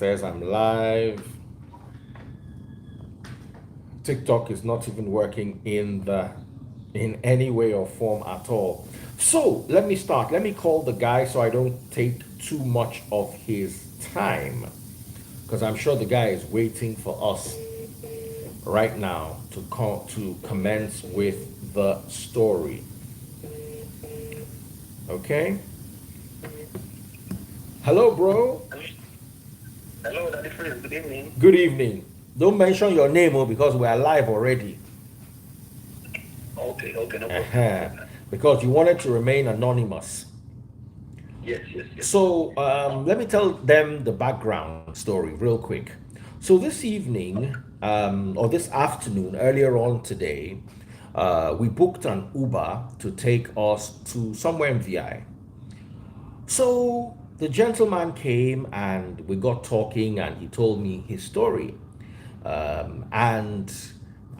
says I'm live. TikTok is not even working in any way or form at all. So let me start. Let me call the guy so I don't take too much of his time, because I'm sure the guy is waiting for us right now to commence with the story. Okay. Hello, bro. Hello, Daddy Freeze. Good evening. Good evening. Don't mention your name, because we are live already. Okay, okay, no problem, no Uh-huh. problem. Because you wanted to remain anonymous. Yes, yes, yes. So let me tell them the background story real quick. So this evening, or this afternoon, earlier on today, we booked an Uber to take us to somewhere in VI. So the gentleman came and we got talking, and he told me his story. And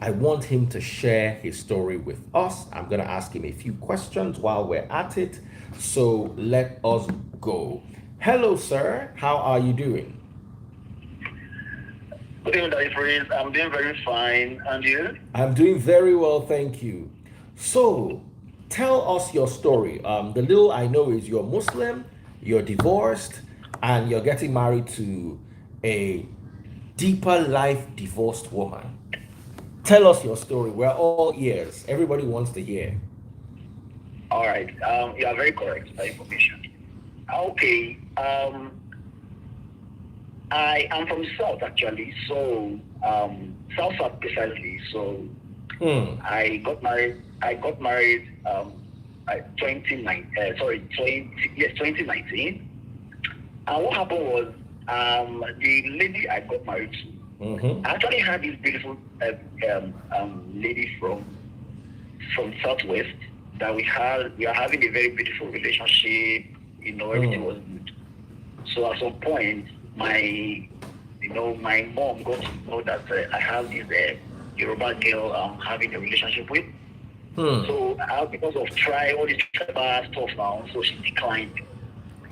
I want him to share his story with us. I'm going to ask him a few questions while we're at it. So let us go. Hello, sir. How are you doing? Good evening, Daddy Freeze. I'm doing very fine. And you? I'm doing very well, thank you. So tell us your story. The little I know is you're Muslim, you're divorced, and you're getting married to a deeper life divorced woman. Tell us your story. We're all ears. Everybody wants to hear. All right. You are very correct by information. Okay. I am from South actually, so South precisely. So Hmm. I got married. I got married. 2019. And what happened was, the lady I got married to, Mm-hmm. I actually had this beautiful lady from Southwest that we are having a very beautiful relationship. Everything Hmm. was good. So at some point, my mom got to know that I have this Yoruba girl I'm having a relationship with. Hmm. So because of all the tribal stuff now, so she declined.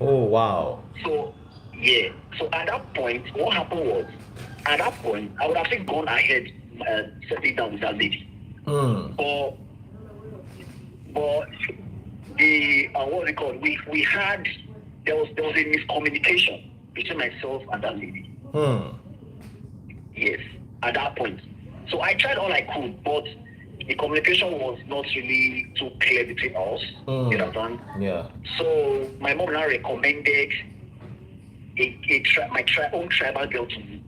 Oh, wow. So yeah. So at that point, what happened was, at that point, I would have still gone ahead, settling down with that lady. Hmm. But but the what's it called? We had there was a miscommunication between myself and that lady. Hmm. Yes, at that point. So I tried all I could, but the communication was not really too clear between us. You Hmm. understand? Yeah. So my mom now recommended my own tribal girl to me.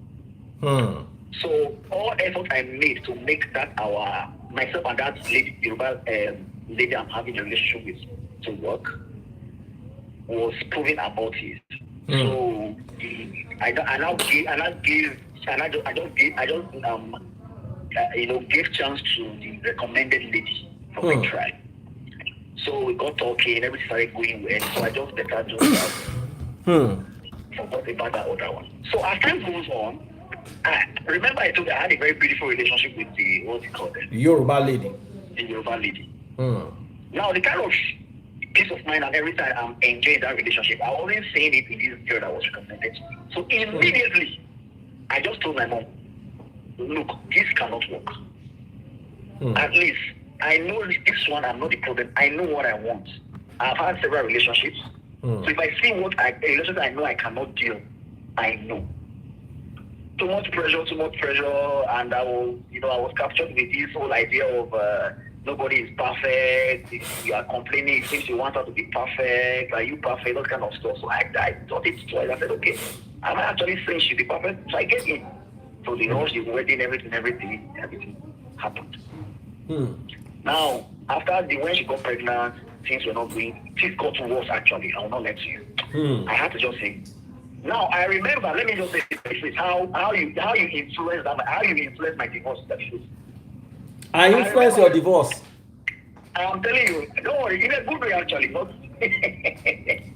Hmm. So all effort I made to make that our myself and that lady Yoruba lady I'm having a relationship with to work was proving abortive. Hmm. So I now give I now give I don't give chance to the recommended lady from my Hmm. tribe. So we got talking, everything started going well. So I just better just Hmm. forgot about that other one. So as time goes on, I remember I told you I had a very beautiful relationship with the what's it called, Yoruba lady. the Yoruba lady. Hmm. Now the kind of peace of mind and every time I'm enjoying that relationship, I wasn't saying it in this girl that was recommended to me. So Hmm. immediately I just told my mom, look, this cannot work. Hmm. At least I know this one I'm not the problem. I know what I want. I've had several relationships. Hmm. So if I see a relationship I know I cannot deal, I know. Too much pressure, and I was captured with this whole idea of nobody is perfect. If you are complaining, it seems you want her to be perfect. Are you perfect? Those kind of stuff. So I thought it twice. I said, okay, am I actually saying she'll be perfect? So I get in. So the rush, the wedding, everything happened. Hmm. Now, after when she got pregnant, things got worse actually. I will not let you. Hmm. I had to just say. Now I remember. Let me just say this: how you influence my divorce. That is, I I influence remember. your divorce. I am telling you. Don't worry. In a good way, actually. Not.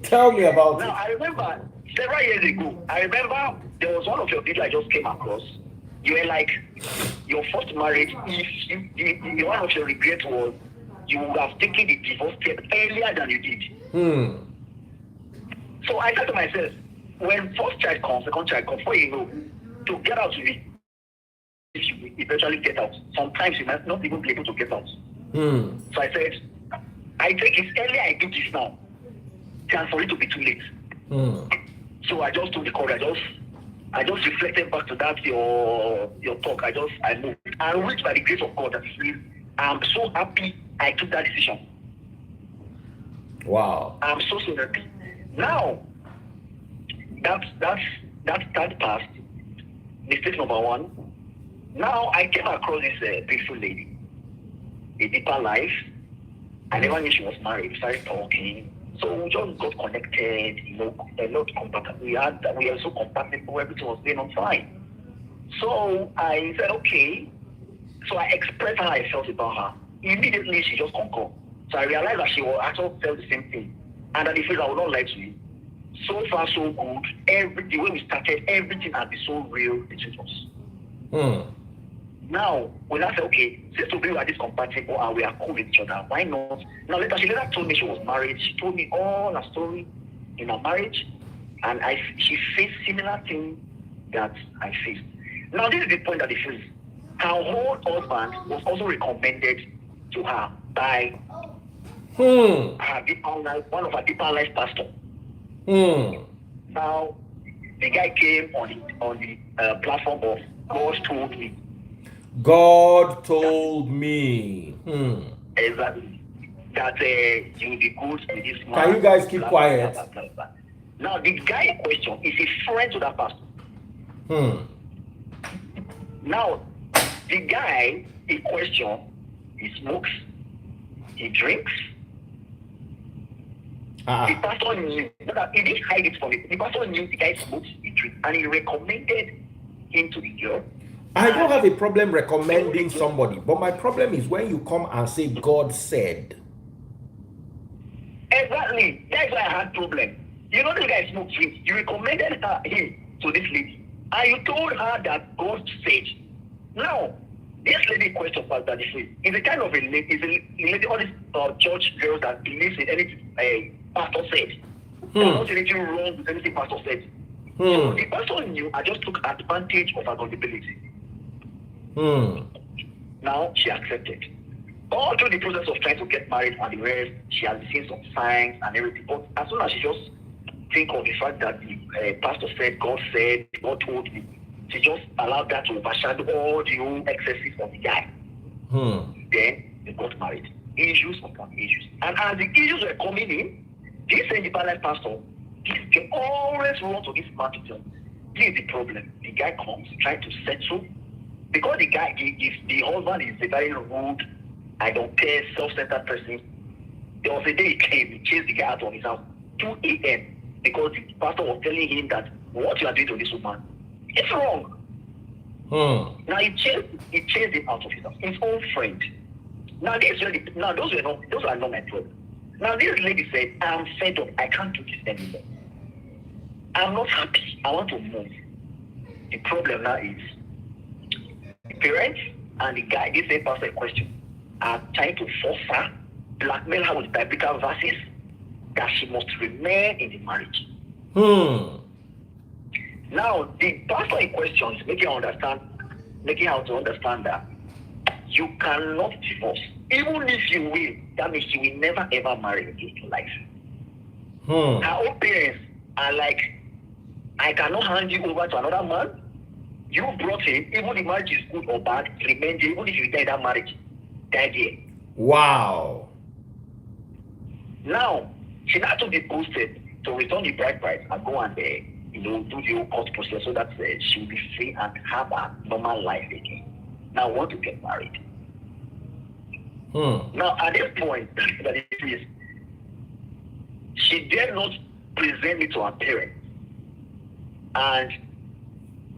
Tell me about Now it. I remember several years ago. I remember there was one of your videos I just came across. You were like, your first marriage. If one of your regrets was you would have taken the divorce step earlier than you did. Hmm. So I said to myself, when first child comes, second child comes, before you know, to get out to it, you will eventually get out. Sometimes you might not even be able to get out. So I said, I think it's earlier I do this now than for it to be too late. So I just took the call. I just reflected back to that your talk. I moved and which by the grace of God that I'm so happy I took that decision. Wow. I'm so happy. Now that passed. Mistake number one. Now I came across this beautiful lady, a deeper life. I never knew she was married. We started talking. So we just got connected, a lot compatible. We are so compatible, everything was going on fine. So I said, okay. So I expressed how I felt about her. Immediately she just concurred. So I realized that she will actually felt the same thing. And that the phrase I would not lie to you. So far so good. The way we started, everything had been so real between us. Now, when I said, okay, since we are this compatible and we are cool with each other, why not? Now, she later told me she was married. She told me all her story in her marriage, and she faced similar things that I faced. Now, this is the point that it feels. Her whole husband was also recommended to her by her deeper life, one of her deeper life pastors. Now, the guy came on the platform of God told me. God told me. Exactly. That you will be good with this man. Can you guys keep quiet? Blah, blah, blah. Now, the guy in question is a friend to that pastor. Now, the guy in question, he smokes, he drinks. The pastor knew. He didn't hide it from it. The pastor knew the guy smokes, he drinks, and he recommended him to the girl. I don't have a problem recommending somebody, but my problem is when you come and say God said. Exactly. That's why I had problem. You know the guy smoked drinks. You recommended him to this lady, and you told her that God said. Now, this lady question Pastor is a kind of a lady, all these church girls that believes in anything pastor said. Not anything wrong with anything pastor said. So the pastor knew. I just took advantage of her gullibility. Now she accepted. All through the process of trying to get married and the rest, she has seen some signs and everything. But as soon as she just think of the fact that the pastor said, God told me, she just allowed that to overshadow all the old excesses of the guy. Then they got married. Issues upon issues. And as the issues were coming in, this same Life pastor, they always run to this man to tell. This is the problem. The guy comes, trying to settle. Because the guy, the husband is a very rude, I don't care, self-centered person. There was a day he came, he chased the guy out of his house, 2 a.m. because the pastor was telling him that what you are doing to this woman, it's wrong. Now he chased him out of his house, his own friend. Now those are not my problem. Now this lady said, I'm fed up, I can't do this anymore. I'm not happy, I want to move. The problem now is the parents and the guy, this same pastor in question, are trying to force her, blackmail her with biblical verses that she must remain in the marriage. Now, the pastor in question is making her to understand that you cannot divorce. Even if you will, that means you will never ever marry again in life. Her own parents are like, I cannot hand you over to another man. You brought him, even the marriage is good or bad, remain there, even if you die in that marriage, die there. Wow. Now, she now took the bold step to return the bride price and go and do the whole court process so that she will be free and have a normal life again. Now, want to get married. Now, at this point, that it is, she dare not present it to her parents. And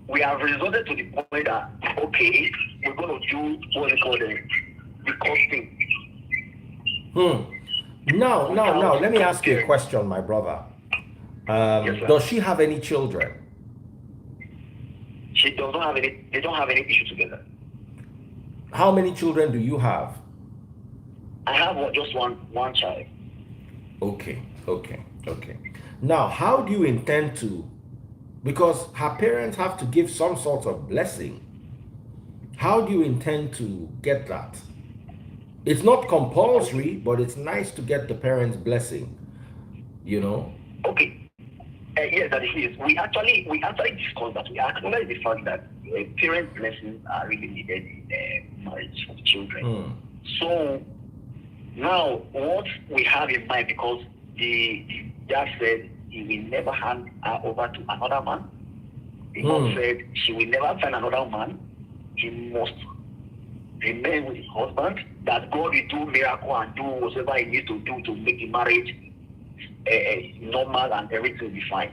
we have resorted to the point that, okay, we're going to do what we call the court thing. Now, let me ask you a question, my brother. Yes, does she have any children? She does not have any, they don't have any issue together. How many children do you have? I have just one child. Okay. Now, how do you intend to because her parents have to give some sort of blessing. How do you intend to get that? It's not Okay. compulsory, but it's nice to get the parents' blessing, you know? Okay. Yes, that is. We actually discussed that. We acknowledge the fact that parent blessings are really needed in marriage for children. Hmm. So now what we have in mind, because the dad said he will never hand her over to another man. The mom Hmm. said she will never find another man. He must remain with his husband. That God will do miracle and do whatever he needs to do to make the marriage normal and everything will be fine.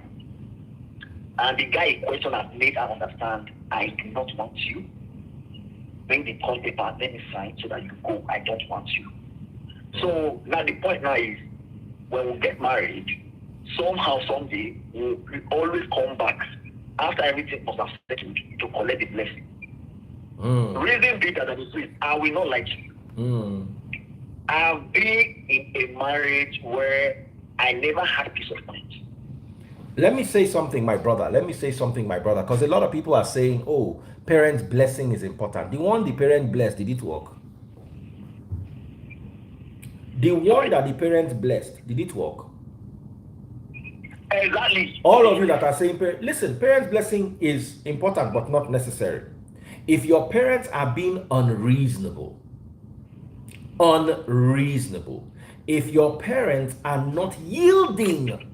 And the guy in question has made her understand, I do not want you. Bring the court paper, let me sign so that you go. I don't want you. Hmm. So now the point now is, when we get married, somehow, someday, we'll always come back after everything must have settled to collect the blessing. Hmm. Reason bigger than the truth, I will not like you. Hmm. I've been in a marriage where I never had peace of mind. Let me say something, my brother. Let me say something, my brother. Because a lot of people are saying, oh, parents' blessing is important. The one the parent blessed, did it work? The one Sorry? that the parents blessed, did it work? Exactly. All of you that are saying, listen, parents' blessing is important but not necessary. If your parents are being unreasonable, if your parents are not yielding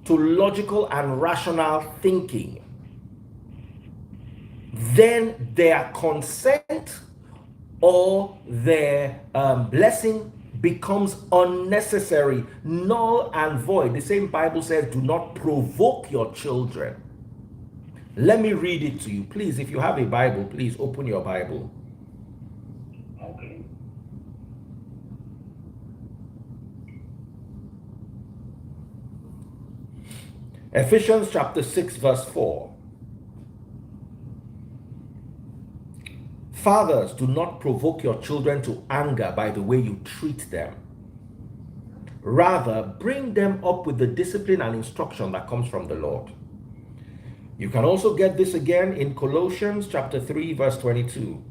to logical and rational thinking, then their consent or their blessing becomes unnecessary, null and void. The same Bible says, do not provoke your children. Let me read it to you. Please, if you have a Bible, please open your Bible. Okay. Ephesians chapter 6, verse 4. Fathers, do not provoke your children to anger by the way you treat them. Rather, bring them up with the discipline and instruction that comes from the Lord. You can also get this again in Colossians chapter 3, verse 22.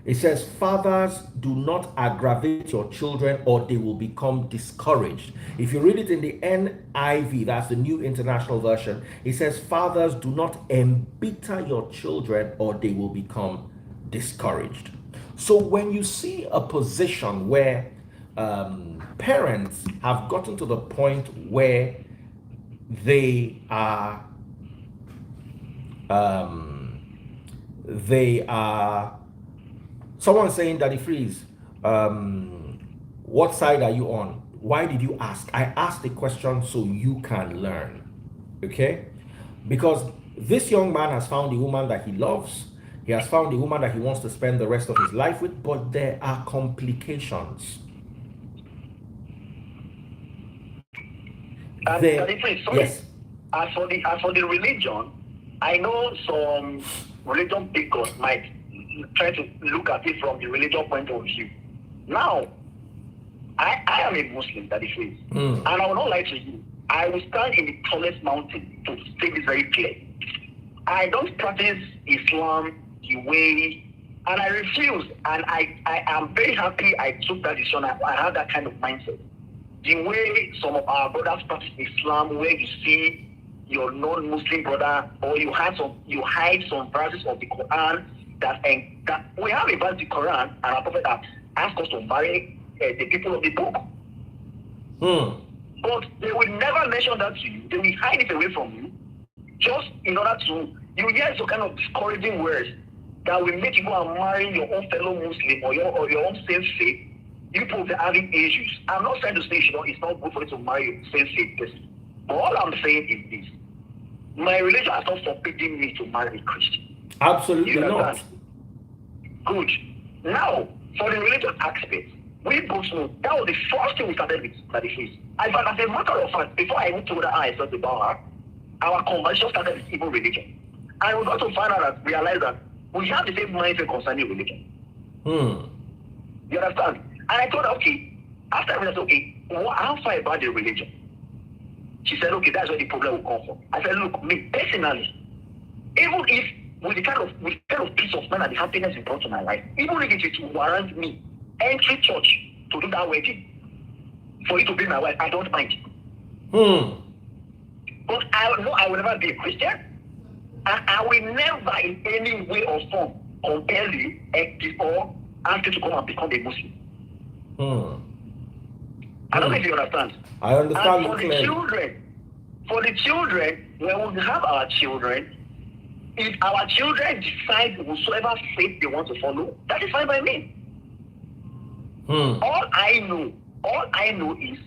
It says, fathers, do not aggravate your children or they will become discouraged. If you read it in the NIV, that's the New International Version, it says, fathers, do not embitter your children or they will become discouraged. So when you see a position where parents have gotten to the point where they are they are someone saying, Daddy Freeze, what side are you on? Why did you ask? I asked the question so you can learn. Okay? Because this young man has found a woman that he loves. He has found a woman that he wants to spend the rest of his life with, but there are complications. And There, that is it. Sorry. yes. As for the religion, I know some religion bigots might try to look at it from the religion point of view. Now, I am a Muslim, that is it. Mm. And I will not lie to you. I will stand in the tallest mountain to state this very clear. I don't practice Islam the way, and I refuse. And I am very happy I took that decision. I have that kind of mindset. The way some of our brothers practice Islam, where you see your non-Muslim brother, or you hide some verses of the Quran that we have a verse in the Quran, and our prophet has asked us to marry the people of the book. Mm. But they will never mention that to you. They will hide it away from you, just in order to you hear some kind of discouraging words that will make you go and marry your own fellow Muslim or your own same faith. You people are having issues. I'm not trying to say it's not good for you to marry a same faith person. But all I'm saying is this: my religion has not forbidding me to marry a Christian. Absolutely You not. understand? Good. Now, for the religious aspect, we both know that was the first thing we started with, that is faith. As a matter of fact, before I even told her I thought about her, our conversation started with even religion. And we got to find out that realize that we have the same mindset concerning religion. Mm. You understand? And I thought, okay, after I realized, okay, how far about the religion? She said, okay, that's where the problem will come from. I said, look, me personally, even if with the kind of peace of mind and the happiness it brought to my life, even if it will warrant me entering church to do that wedding, for you to be my wife, I don't mind. But I know I will never be a Christian, and I will never in any way or form compel you or ask you to come and become a Muslim. I don't know if you understand. I understand. And for the children, when we have our children, if our children decide whatsoever faith they want to follow, that is fine by me. All I know is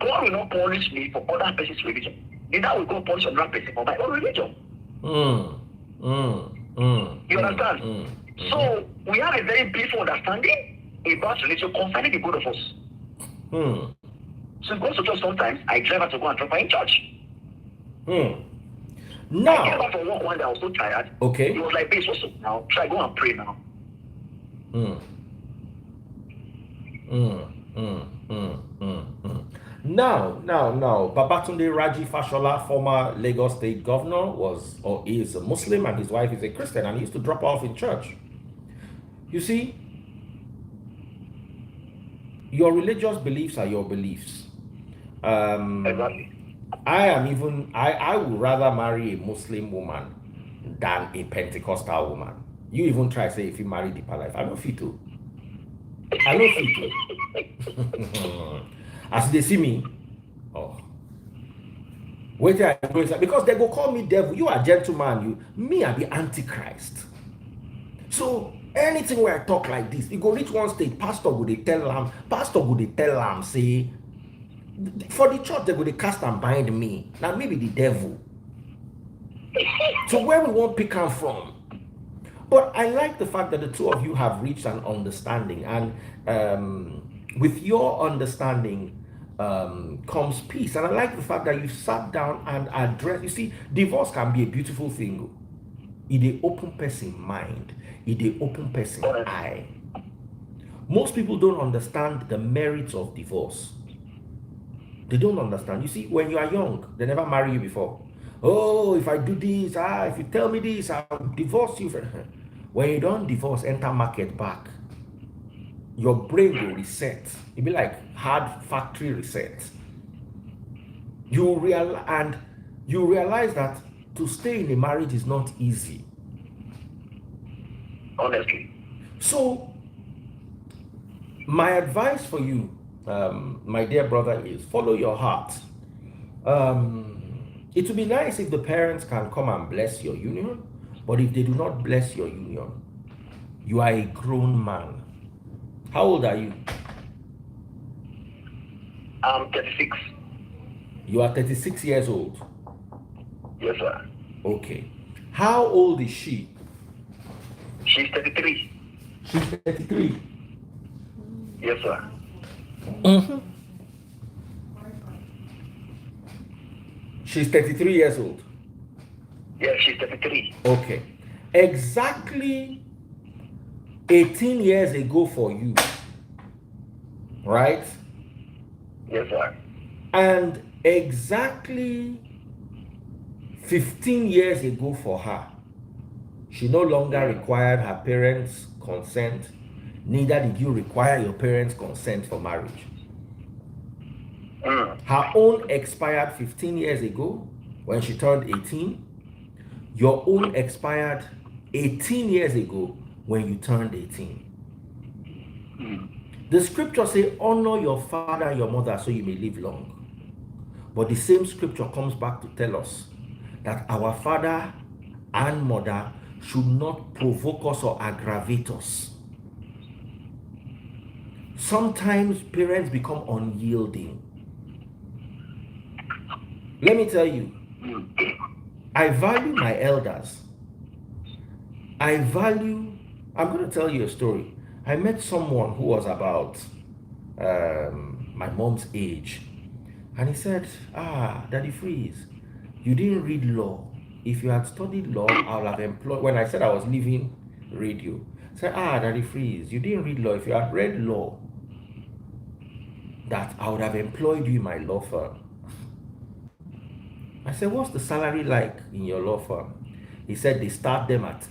God will not punish me for other person's religion. Neither will God punish another person for my own religion. You understand? So we have a very beautiful understanding about religion concerning the both of us. So it goes to church sometimes. I drive her to go and drop her in church. Now, I came back from work one day, I was so tired. Okay. He was like, babe, what's up now? Should I go and pray now? Now, Babatunde Raji Fashola, former Lagos State Governor, is a Muslim and his wife is a Christian, and he used to drop off in church. You see, your religious beliefs are your beliefs. Exactly. I would rather marry a Muslim woman than a Pentecostal woman. You even try to say if you marry Deeper Life, I don't fit to. As they see me, wait till I go inside, because they go call me devil. You are gentleman, me I be antichrist. So anything where I talk like this, you go reach one stage, pastor would tell am, say, for the church they go cast and bind me. Now maybe the devil. So where we won't pick am from? But I like the fact that the two of you have reached an understanding, and with your understanding comes peace. And I like the fact that you sat down and addressed. You see, divorce can be a beautiful thing. It dey open person mind. It dey open person eye. Most people don't understand the merits of divorce. They don't understand. You see, when you are young, they never marry you before. Oh, if I do this, if you tell me this, I'll divorce you. When you don't divorce, enter market back, your brain will reset. It be like hard factory reset. You realize that to stay in a marriage is not easy. Honestly. So, my advice for you, my dear brother, is follow your heart. It would be nice if the parents can come and bless your union, but if they do not bless your union, you are a grown man. How old are you? I'm 36. You are 36 years old? Yes, sir. Okay. How old is she? She's 33. She's 33? Yes, sir. She's 33 years old? Yes, she's 33. Okay. Exactly 18 years ago for you, right? Yes, sir. And exactly 15 years ago for her, she no longer required her parents' consent, neither did you require your parents' consent for marriage. Her own expired 15 years ago when she turned 18. Your own expired 18 years ago when you turned 18. The scripture says, honor your father and your mother so you may live long. But the same scripture comes back to tell us that our father and mother should not provoke us or aggravate us. Sometimes parents become unyielding. Let me tell you, I value my elders. I'm going to tell you a story. I met someone who was about my mom's age. And he said, Daddy Freeze, you didn't read law. If you had studied law, I would have employed. When I said I was leaving radio, I said, Daddy Freeze, you didn't read law. If you had read law, that I would have employed you in my law firm. I said, what's the salary like in your law firm? He said they start them at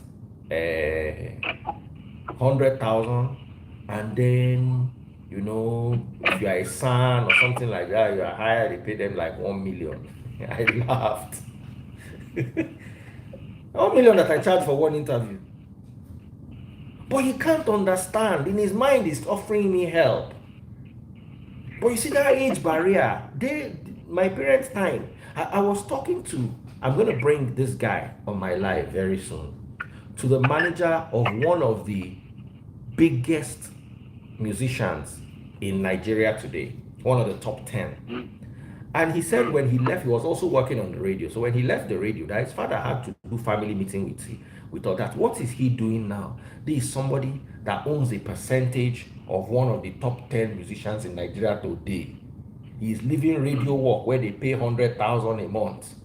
100,000, and then if you are a son or something like that, you are hired, they pay them like 1 million. I laughed. 1 million that I charge for one interview. But he can't understand. In his mind, he's offering me help. But you see that age barrier, my parents' time, I was talking to, I'm going to bring this guy on my live very soon, to the manager of one of the biggest musicians in Nigeria today, one of the top 10. And he said when he left, he was also working on the radio. So when he left the radio, that his father had to do family meeting with all that. What is he doing now? This is somebody that owns a percentage of one of the top 10 musicians in Nigeria today. He's leaving radio work where they pay 100,000 a month.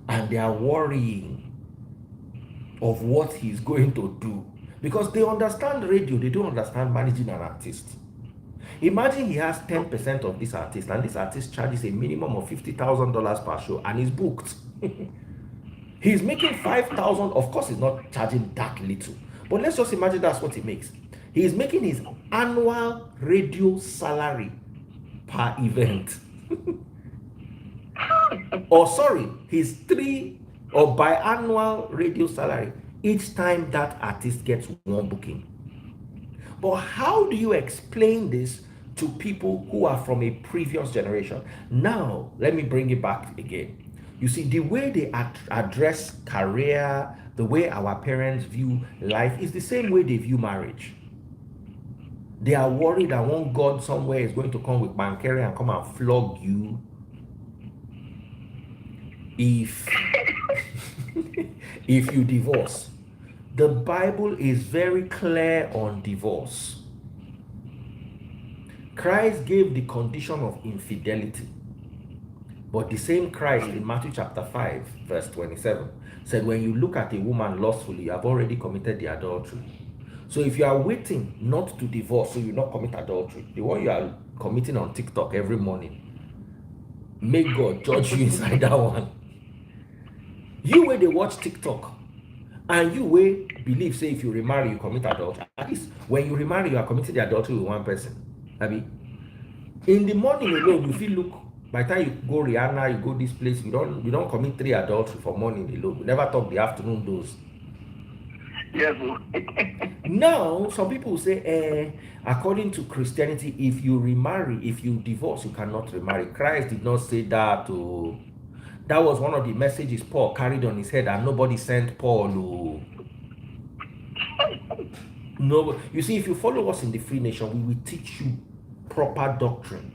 And they are worrying of what he's going to do. Because they understand radio, they don't understand managing an artist. Imagine he has 10% of this artist, and this artist charges a minimum of $50,000 per show, and he's booked. He's making 5,000. Of course, he's not charging that little, but let's just imagine that's what he makes. He's making his annual radio salary per event. Or sorry, his biannual radio salary each time that artist gets one booking. But how do you explain this to people who are from a previous generation? Now, let me bring it back again. You see, the way they address career, the way our parents view life is the same way they view marriage. They are worried that one God somewhere is going to come with Bankere and come and flog you if you divorce. The Bible is very clear on divorce. Christ gave the condition of infidelity. But the same Christ in Matthew chapter 5, verse 27, said, when you look at a woman lustfully, you have already committed the adultery. So if you are waiting not to divorce, so you not commit adultery, the one you are committing on TikTok every morning, may God judge you inside that one. You where they watch TikTok, and you will believe, say, if you remarry, you commit adultery. At least when you remarry, you are committing the adultery with one person. I mean, in the morning alone, you feel look. By the time you go Rihanna, you go this place, you don't commit 3 adultery for morning alone. You never talk the afternoon dose. Yes. Now, some people will say, according to Christianity, if you remarry, if you divorce, you cannot remarry. Christ did not say that. That was one of the messages Paul carried on his head, and nobody sent Paul. No, you see, if you follow us in the Free Nation, we will teach you proper doctrine.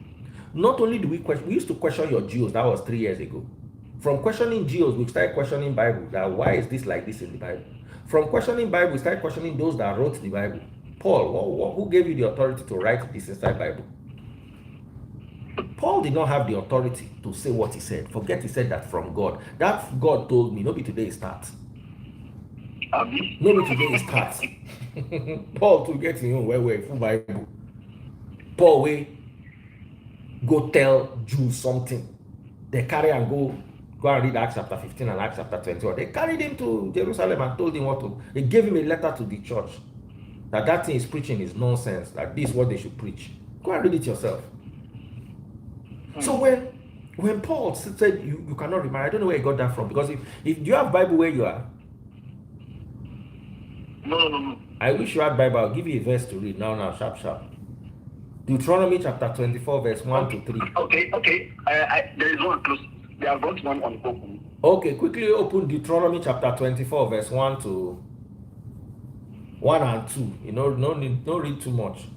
Not only do we question, we used to question your Jews. That was 3 years ago. From questioning Jews, we started questioning Bible. That why is this like this in the Bible? From questioning Bible, we started questioning those that wrote the Bible. Paul, who gave you the authority to write this inside Bible? Paul did not have the authority to say what he said. Forget he said that from God. That God told me, maybe today it starts. Maybe today it starts. Paul to get in where full Bible. Paul way go tell Jews something. They carry and go and read Acts chapter 15 and Acts chapter 21. They carried him to Jerusalem and told him what to. They gave him a letter to the church that thing he's preaching is nonsense. That this is what they should preach. Go and read it yourself. So when Paul said you cannot remarry, I don't know where he got that from. Because if you have Bible where you are. No. I wish you had Bible. I'll give you a verse to read now, sharp. Deuteronomy chapter 24, verse 1 to 3. Okay. There is one close. They have got one on open. Okay, quickly open Deuteronomy chapter 24, verse 1 and 2. No read too much.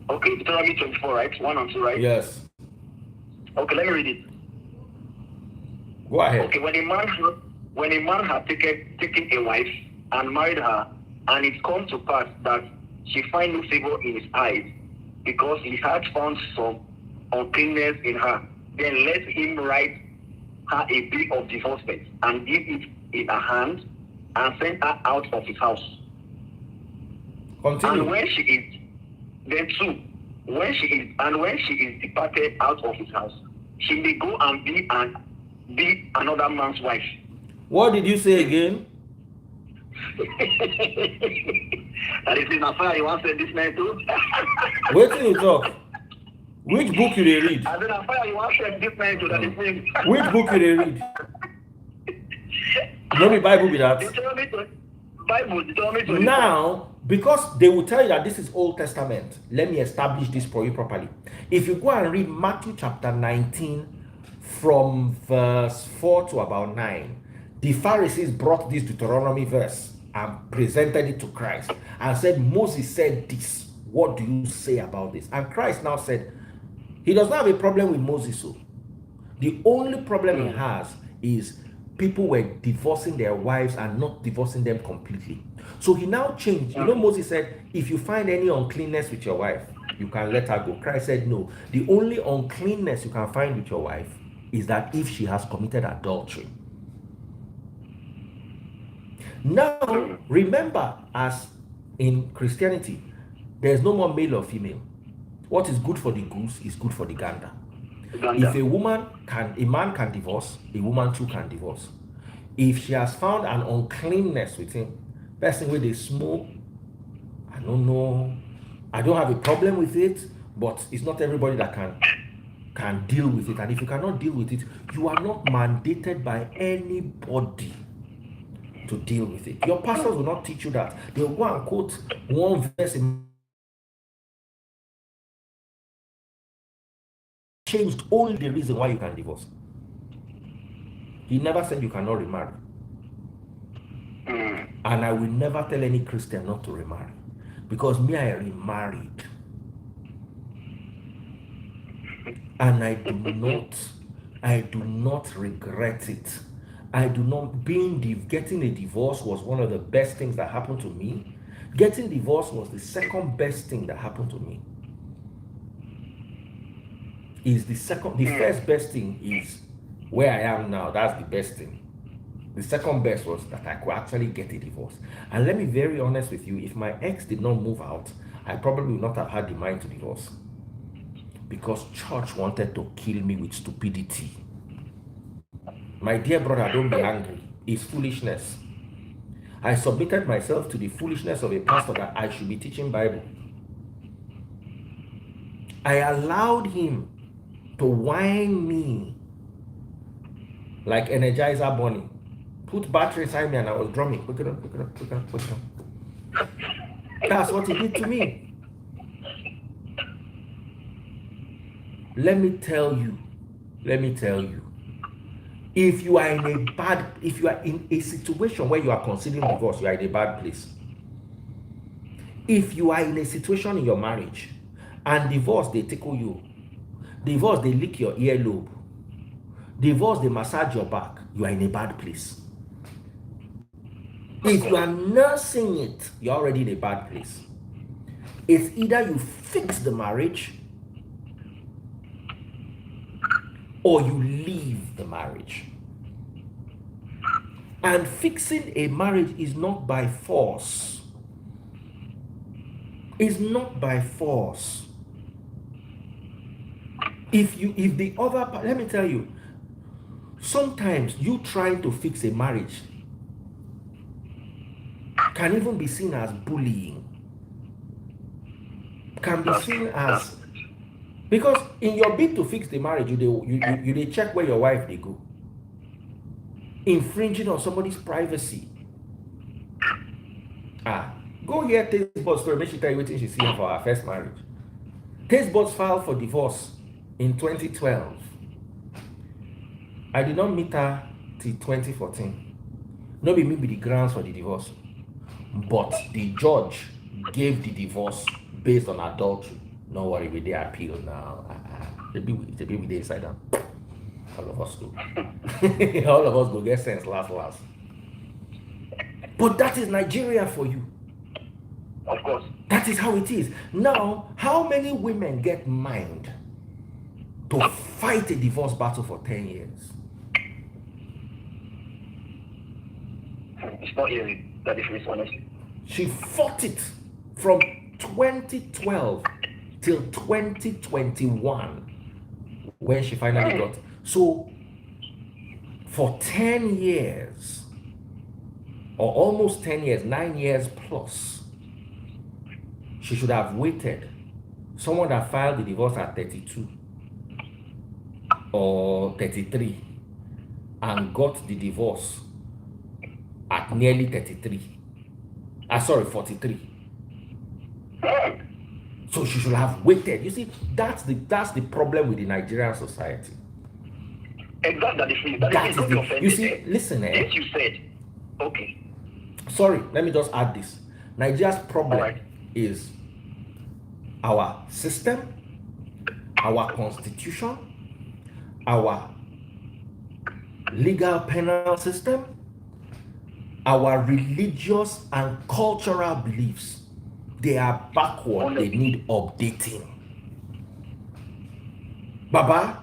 Okay, Deuteronomy 24, right? 1 and 2, right? Yes. Okay, let me read it. Go ahead. Okay, when a man had taken a wife and married her, and it comes to pass that she find no favor in his eyes, because he had found some uncleanness in her, then let him write her a bill of divorcement and give it in her hand and send her out of his house. Continue. And when she is departed out of his house, she may go and be an be another man's wife. What did you say again? That is in a fire you want to say this man too? Wait till you talk. Which book you dey read? As in a fire you want to say this man too, that is him. Which book you dey read? No be Bible be that. Bible, Now, because they will tell you that this is Old Testament, let me establish this for you properly. If you go and read Matthew chapter 19 from verse 4 to about 9, the Pharisees brought this Deuteronomy verse and presented it to Christ and said, Moses said this. What do you say about this? And Christ now said, he does not have a problem with Moses. So the only problem he has is people were divorcing their wives and not divorcing them completely. So he now changed. You know, Moses said, if you find any uncleanness with your wife, you can let her go. Christ said, no. The only uncleanness you can find with your wife is that if she has committed adultery. Now, remember, as in Christianity, there's no more male or female. What is good for the goose is good for the gander. If a man can divorce, a woman too can divorce. If she has found an uncleanness with him, person where they smoke, I don't know, I don't have a problem with it, but it's not everybody that can deal with it. And if you cannot deal with it, you are not mandated by anybody to deal with it. Your pastors will not teach you that. They'll go and quote one verse in changed only the reason why you can divorce. He never said you cannot remarry. And I will never tell any Christian not to remarry. Because me, I remarried. And I do not regret it. Getting a divorce was one of the best things that happened to me. Getting divorced was the second best thing that happened to me. The first best thing is where I am now. That's the best thing. The second best was that I could actually get a divorce. And let me be very honest with you, if my ex did not move out, I probably would not have had the mind to divorce. Because church wanted to kill me with stupidity. My dear brother, don't be angry. It's foolishness. I submitted myself to the foolishness of a pastor that I should be teaching Bible. I allowed him to whine me like Energizer Bunny. Put battery inside me and I was drumming. Pick it up. That's what he did to me. Let me tell you. If you are in a situation where you are considering divorce, you are in a bad place. If you are in a situation in your marriage and divorce, they tickle you. Divorce, they lick your earlobe. Divorce, they massage your back. You are in a bad place. If you are nursing it, you're already in a bad place. It's either you fix the marriage or you leave the marriage. And fixing a marriage is not by force. It's not by force. Let me tell you, sometimes you trying to fix a marriage can even be seen as bullying. Can be seen as, because in your bid to fix the marriage, you check where your wife they go. Infringing on somebody's privacy. Go hear Taste Buds story. Make sure tell you what she see for her first marriage. Taste Buds filed for divorce in 2012. I did not meet her till 2014. No be me be the grounds for the divorce. But the judge gave the divorce based on adultery. No worry, with the appeal now. The be with the inside down. All of us do. All of us go get sense last. But that is Nigeria for you. Of course. That is how it is. Now, how many women get mind to fight a divorce battle for 10 years? It's not easy, that is honestly. She fought it from 2012 till 2021 when she finally got. So for 10 years, or almost 10 years, 9 years plus, she should have waited. Someone that filed the divorce at 32 or 33 and got the divorce at nearly 33. Sorry, 43. So she should have waited. You see, that's the problem with the Nigerian society. Exactly. That is the, you see, listen, yes, you said. Okay. Sorry, let me just add this. Nigeria's problem is our system, our constitution, our legal penal system, our religious and cultural beliefs. They are backward. They need updating. Baba,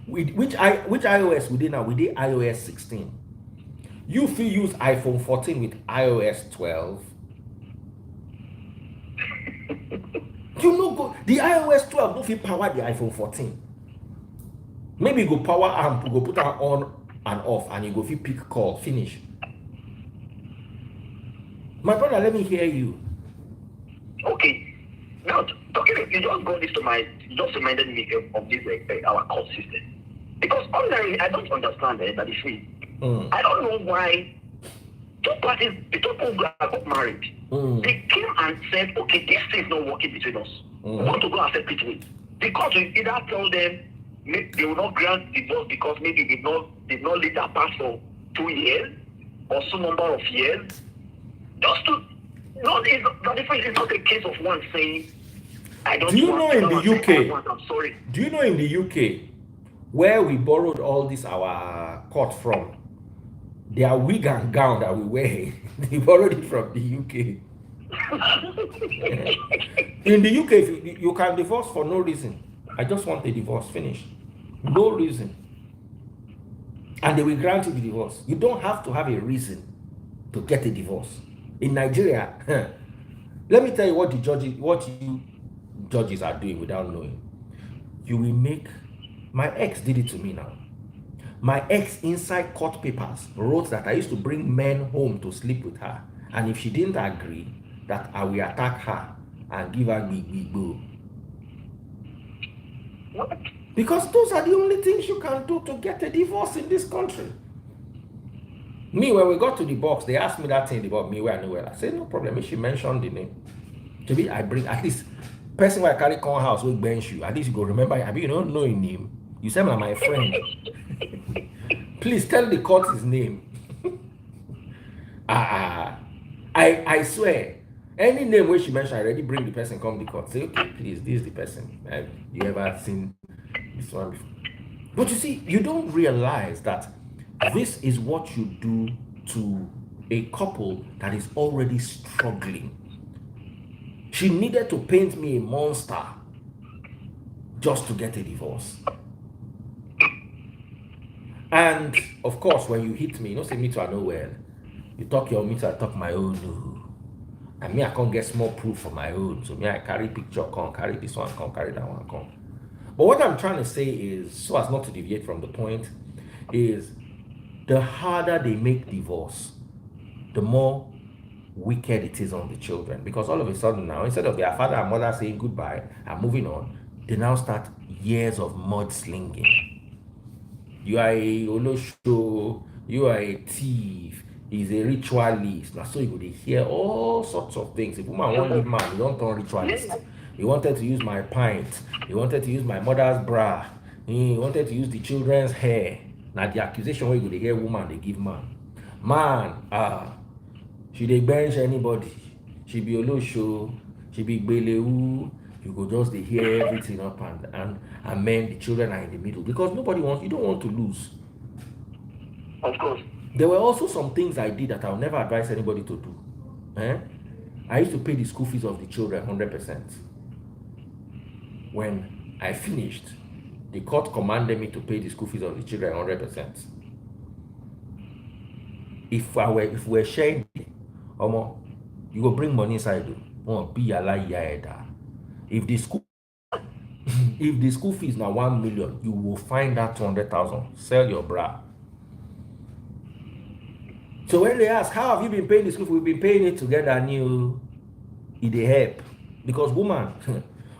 which iOS we did now? We did iOS 16. You feel use iPhone 14 with iOS 12. You know, go the iOS 12 don't fit power the iPhone 14. Maybe you go power amp, you go put am on and off, and you go fit pick call, finish. My brother, let me hear you. Okay. Now, talking, you just got this to my, just reminded me of this our court system. Because ordinarily, I don't understand that is free. I don't know why two parties, the two people who got married, they came and said, okay, this thing is not working between us. We want to go our separate ways. The court will either tell them they will not grant divorce because maybe did not lead their past for 2 years or some number of years. Just to, the difference is not a case of one saying, I don't Do you want know in the UK? I'm sorry. Do you know in the UK where we borrowed all this our court from? Their wig and gown that we wear, they borrowed it from the UK. In the UK, if you can divorce for no reason. I just want a divorce, finish. No reason. And they will grant you the divorce. You don't have to have a reason to get a divorce. In Nigeria, let me tell you what you judges are doing without knowing. You will make, my ex did it to me now. My ex inside court papers wrote that I used to bring men home to sleep with her, and if she didn't agree, that I will attack her and give her boo. What? Because those are the only things you can do to get a divorce in this country. Me, when we got to the box, they asked me that thing about me where I know well. I said, no problem. If she mentioned the name, to me, I bring at least person where I carry con house will bench you. At least you go remember. I mean, you don't know his name. You say, my friend. Please tell the court his name. I swear, any name where she mentioned, I already bring the person come to the court. Say, okay, please, this is the person. Have you ever seen this one before? But you see, you don't realize that this is what you do to a couple that is already struggling. She needed to paint me a monster just to get a divorce. And of course, when you hit me, you don't say me too, I know well. You talk your meter, I talk my own. No. And me, I can't get small proof for my own. So me, I carry picture, come carry this one, come carry that one, come. But what I'm trying to say is, so as not to deviate from the point, is the harder they make divorce, the more wicked it is on the children. Because all of a sudden now, instead of their father and mother saying goodbye and moving on, they now start years of mudslinging. You are a olosho, you are a thief, he's a ritualist. Now, so you would hear all sorts of things. If woman won't leave man, you don't turn ritualist. He wanted to use my pint. He wanted to use my mother's bra. He wanted to use the children's hair. Now, the accusation where you could hear woman, they give man. Man, she dey bench anybody. She be olosho, she be gbelewu. You go just dey hear everything up and men, the children are in the middle because you don't want to lose. Of course. There were also some things I did that I'll never advise anybody to do. I used to pay the school fees of the children 100%. When I finished, the court commanded me to pay the school fees of the children 100%. If we're sharing, you go bring money inside. Be if the school fees now 1 million, you will find that 200,000. Sell your bra. So when they ask, how have you been paying the school? We've been paying it together, and it they help. Because woman,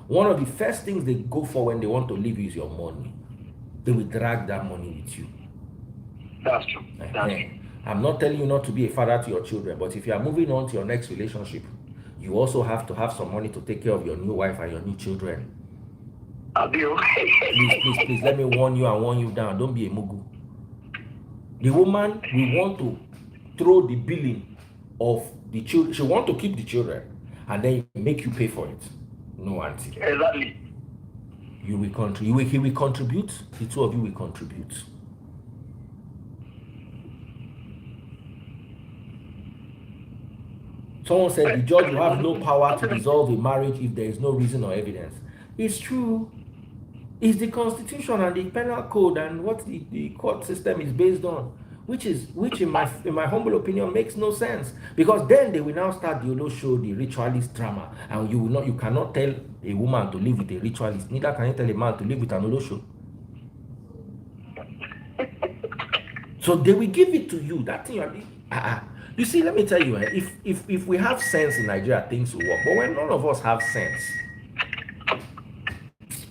one of the first things they go for when they want to leave you is your money. They will drag that money with you. That's true. That's true. I'm not telling you not to be a father to your children, but if you are moving on to your next relationship, you also have to have some money to take care of your new wife and your new children. Please, let me warn you and warn you down. Don't be a mugu. The woman will want to throw the billing of the children. She want to keep the children and then make you pay for it. No, auntie. Exactly. You will contribute. He will contribute. The two of you will contribute. Someone said the judge will have no power to dissolve a marriage if there is no reason or evidence. It's true. It's the constitution and the penal code and what the court system is based on, which in my humble opinion makes no sense, because then they will now start the Olo show, the ritualist drama, and you cannot tell a woman to live with a ritualist, neither can you tell a man to live with an Olo show. So they will give it to you. That thing you see, let me tell you, if we have sense in Nigeria, things will work. But when none of us have sense,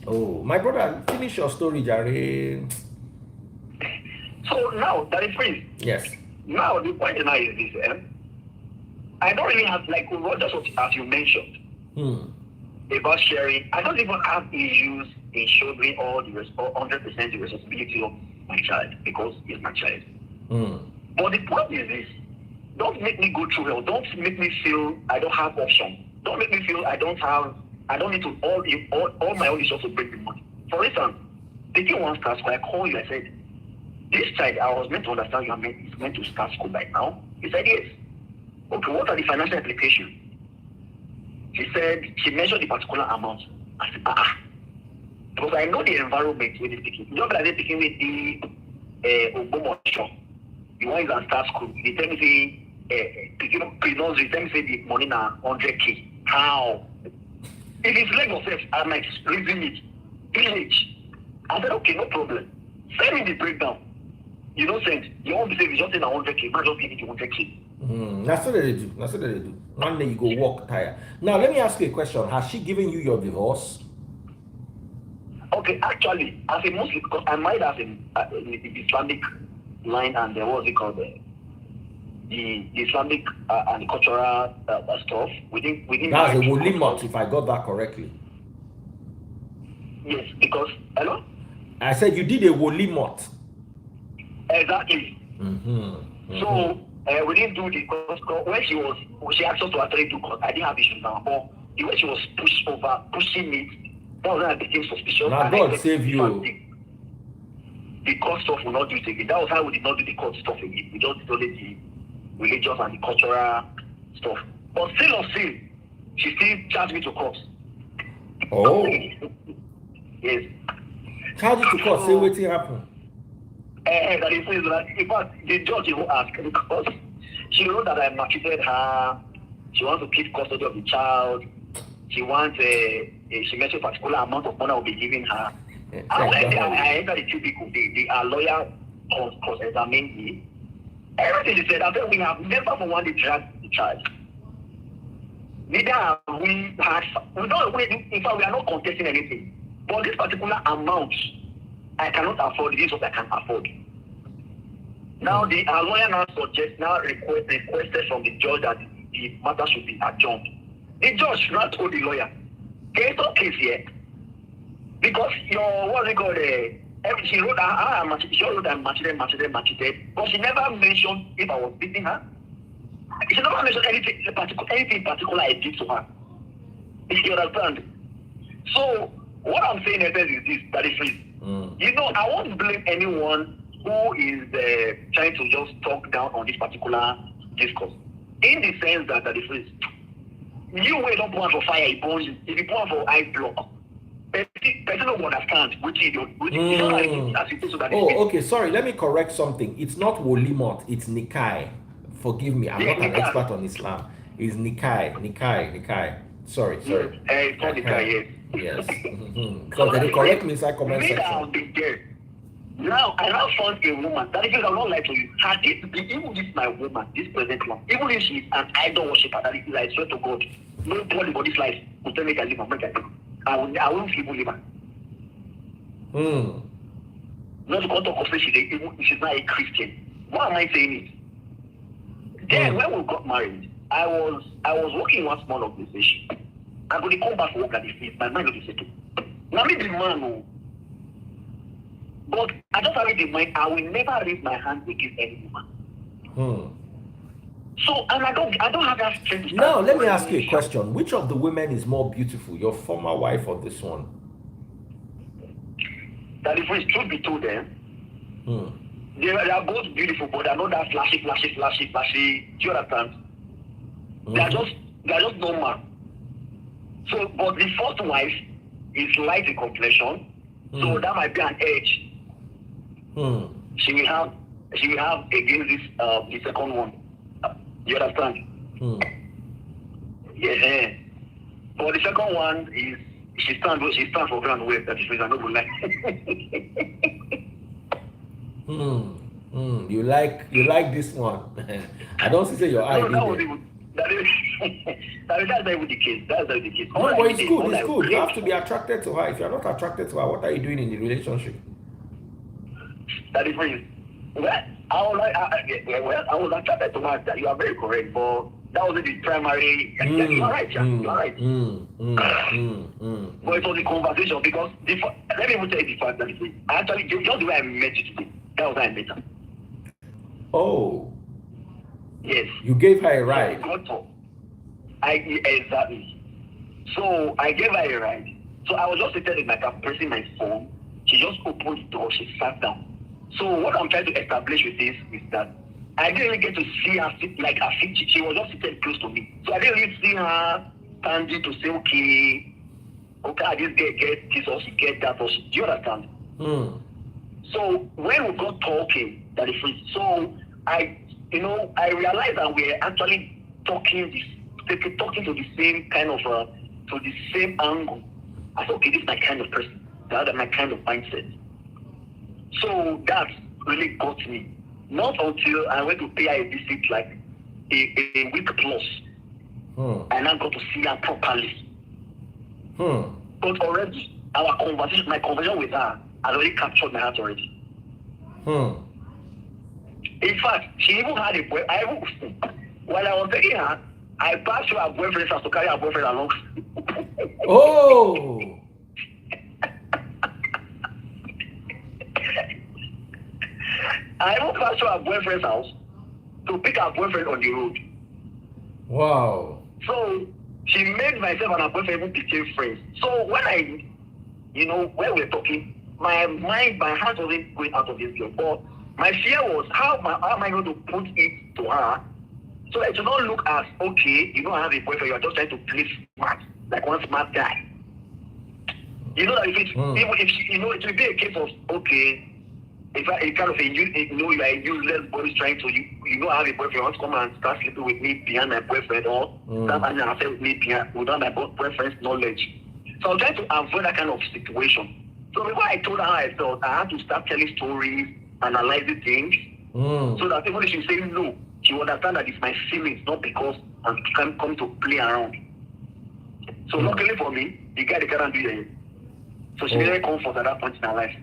oh, my brother, finish your story, Jare. So now that is free. Yes. Now the point now is this: I don't really have, like just as you mentioned about sharing. I don't even have issues in shouldering all the 100% the responsibility of my child because he's my child. But the point is this: don't make me go through hell. Don't make me feel I don't have option. Don't make me feel I don't need to all my own issues to break the money. For instance, the thing once starts, when I call you, I said, this child, I was meant to understand is meant to start school right now. He said yes. Okay, what are the financial implications? She mentioned the particular amount. I said, because I know the environment where they're speaking. You know that they're speaking with the Obama. The one is at start school. They tell me say, pre-nursery, tell me say the money now 100K. How? If it's Lagos, I might reason it. Village. I said, okay, no problem. Send me the breakdown. You know, sense. You won't be saying, just in 100K, not just give it 100K. That's what they do. One day you go walk tired. Now, let me ask you a question. Has she given you your divorce? Okay, actually, as a Muslim, because I might have in the Islamic line and what's it called, the Islamic and the cultural stuff within. That's a wolimot, if I got that correctly. Yes, because hello. I said you did a wolimot. Exactly. So we didn't do the course when she asked us to actually do course. I didn't have issues now, but the way she was pushing me, that was when I became suspicious. Now God save you. The court stuff will not do it again. That was how we did not do the court stuff again. We just did only the religious and the cultural stuff. But still, she still charged me to court. Oh. Yes. Charge you to court. Say what happened. That is, in fact, the judge will ask because she wrote that I maltreated her. She wants to keep custody of the child. She wants she mentioned a particular amount of money I will be giving her. I entered the two people. They are lawyer cross-examined me. Everything she said, I said we have never for one day dragged the child. Neither have we had. In fact, we are not contesting anything. But this particular amount, I cannot afford. This is what I can afford. Now the lawyer requested from the judge that the matter should be adjourned. The judge should not told the lawyer, "There's no case here because your what's it called? She wrote that I'm macheted, but she never mentioned if I was beating her. She never mentioned anything particular I did to her. You understand? So what I'm saying is this: that is free. You know, I won't blame anyone who is trying to just talk down on this particular discourse. In the sense that is free. You will not pour for fire, it burns you. If you pour for ice block, person don't understand which you do. Okay, sorry, let me correct something. It's not Wolimot, it's Nikai. Forgive me, I'm not an expert on Islam. It's Nikai. Sorry. It's called Nikai, yes. Yes. Because they correct me inside comment section. Now I now found a woman that if I will not lie to you, had it be even this my woman, this present one, even if she's an idol worshiper, that is, I swear to God, nobody but this life will tell me I live and make I live. I won't even live her. Not to talk of say she's not a Christian. Why am I saying it? Then when we got married, I was working in one small organization. I'm going to come back to work at the face. My mind will be settled. Now me the man who, but I just have it in mind, I will never raise my hand against any woman. So, and I don't have that strength. Now, let me ask you a question. Which of the women is more beautiful, your former wife or this one? That if it's truth be told, them, they are both beautiful, but they're not that flashy. Do you understand? They are just normal. So, but the first wife is light in complexion, so that might be an edge. She will have against this the second one. You understand? Yeah. But the second one is she stands for ground wave. That is reason I don't like. You like this one. I don't see your eye. That's not even the case. That's not the case. No, but it's good. It's good. You have to be attracted to her. If you're not attracted to her, what are you doing in the relationship? That is reason. Well, I was attracted to her. You are very correct, but that wasn't the primary. You are right, Jack. You are right. But it was the conversation because let me even tell you the fact that actually just the way I met you today, that was how I met her. Oh. Yes. You gave her a ride. Exactly. So I gave her a ride. So I was just sitting in my car pressing my phone. She just opened the door. She sat down. So what I'm trying to establish with this is that I didn't really get to see her sit like her feet. She was just sitting close to me. So I didn't really see her standing to say, okay, I just get this or she get that or she. Do you understand? So when we got talking, that is free. So I realized that we're actually talking to the same kind of to the same angle. I thought, okay, this is my kind of person. That's my kind of mindset. So that really got me. Not until I went to pay her a visit like a week plus. And I got to see her properly. But already my conversation with her had already captured my heart already. In fact, she even had a boyfriend. While I was taking her, I passed through her boyfriend's house to carry her boyfriend along. Oh! I even passed through her boyfriend's house to pick her boyfriend on the road. Wow. So she made myself and her boyfriend even became friends. So when when we're talking, my heart wasn't going out of this girl. But my fear was how am I going to put it to her so that it will not look as okay, you don't have a boyfriend, you're just trying to play smart, like one smart guy. You know that if it will be a case of okay, if I kind of you are a useless boy trying to have a boyfriend, wants to come and start sleeping with me behind my boyfriend or start having an affair with me without my boyfriend's knowledge. So I'm trying to avoid that kind of situation. So before I told her how I felt, I had to start telling stories, analyzing things, so that even if she says no, she will understand that it's my feelings, not because I'm coming to play around. So luckily for me, the guy they can't do it. So she really comfort at that point in her life.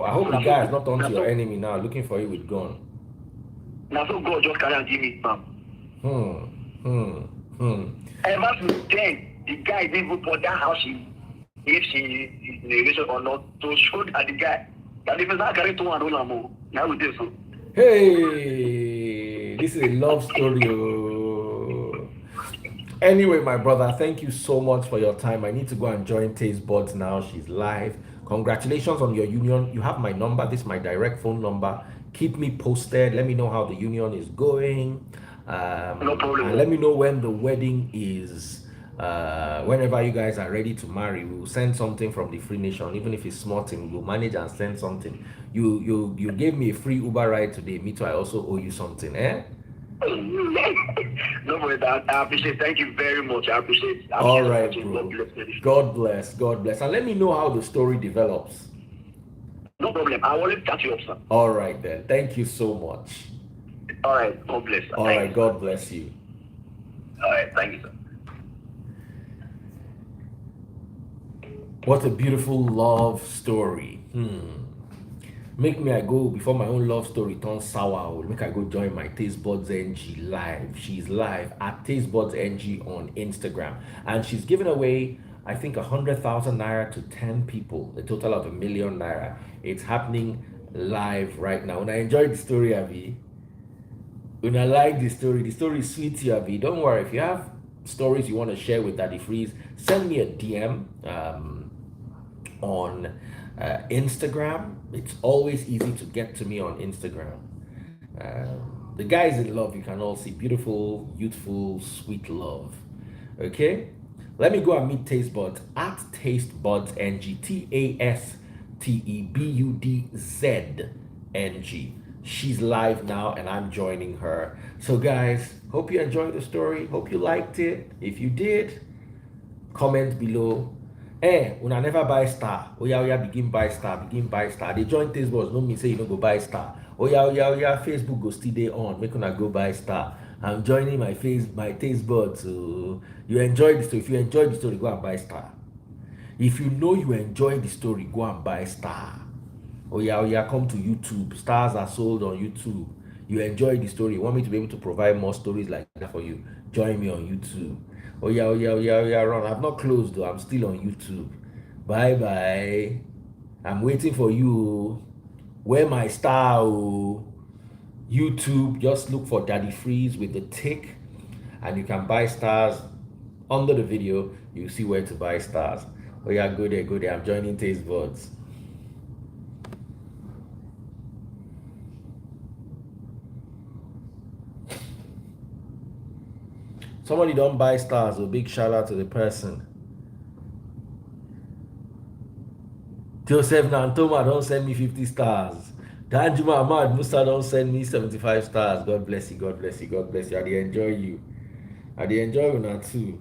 I hope the guy is not onto your enemy now, looking for you with gun. Now so God just carry and give me spam. Ever since then, the guy didn't even put that how if she is in a relation or not, to show that the guy that if it's not carry 2 and roll more, now we do so. Hey, this is a love story. Anyway, my brother, thank you so much for your time. I need to go and join Taste Buds now. She's live. Congratulations on your union. You have my number. This is my direct phone number. Keep me posted. Let me know how the union is going. No problem. And let me know when the wedding is. Whenever you guys are ready to marry, we will send something from the Free Nation. Even if it's small thing, we'll manage and send something. You gave me a free Uber ride today. Me too, I also owe you something, eh? No, but I appreciate. Thank you very much. I All appreciate the right, opportunity. God bro. bless you. God bless. God bless. And let me know how the story develops. No problem. I will always catch you up, sir. All right, then. Thank you so much. All right. God bless, sir. All Thank right. you, sir. God bless you. All right. Thank you, sir. What a beautiful love story. Make me I go before my own love story turns sour. Make I go join my Taste Buds NG live. She's live at Taste Buds NG on Instagram, and she's giving away, I think, 100,000 naira to 10 people, a total of 1 million naira. It's happening live right now. And I enjoyed the story, Avi. When I like the story is sweet to you, Avi. Don't worry, if you have stories you want to share with Daddy Freeze, send me a DM. On Instagram. It's always easy to get to me on Instagram. The guys in love, you can all see beautiful, youthful, sweet love. Okay? Let me go and meet Taste Buds at Taste Buds NG. TasteBudsNG. She's live now and I'm joining her. So, guys, hope you enjoyed the story. Hope you liked it. If you did, comment below. Una never buy star. Oya, begin buy star. They join Taste Buds, no mean say you no go buy star. Oya, Facebook go still dey on. Make una go buy star. I'm joining my Taste Buds. So you enjoy the story. If you enjoy the story, go and buy star. If you know you enjoy the story, go and buy star. Oya, come to YouTube. Stars are sold on YouTube. You enjoy the story. You want me to be able to provide more stories like that for you? Join me on YouTube. Oya, run. I've not closed though. I'm still on YouTube. Bye bye. I'm waiting for you. Where my star? YouTube. Just look for Daddy Freeze with the tick, and you can buy stars under the video. You see where to buy stars. Oya, go there. I'm joining Taste Buds. Somebody don't buy stars. A big shout out to the person. Joseph Nantoma don't send me 50 stars. Danjuma Ahmad Musa don't send me 75 stars. God bless you. God bless you. God bless you. I dey enjoy you. I dey enjoy una too.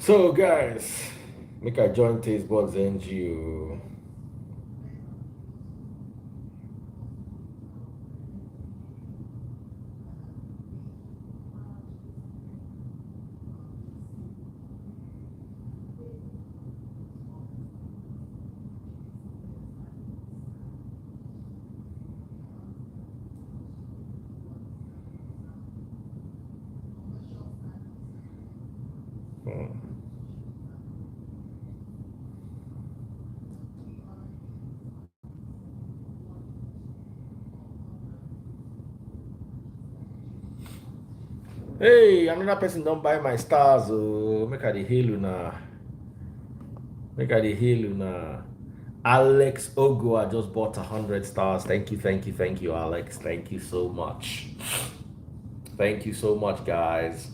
So guys, make I join Taste Buds NGO. Hey, another person don't buy my stars. Oh, make I the hail una. Make I the hail una. Alex Ogo, I just bought 100 stars. Thank you, Alex. Thank you so much. Thank you so much, guys.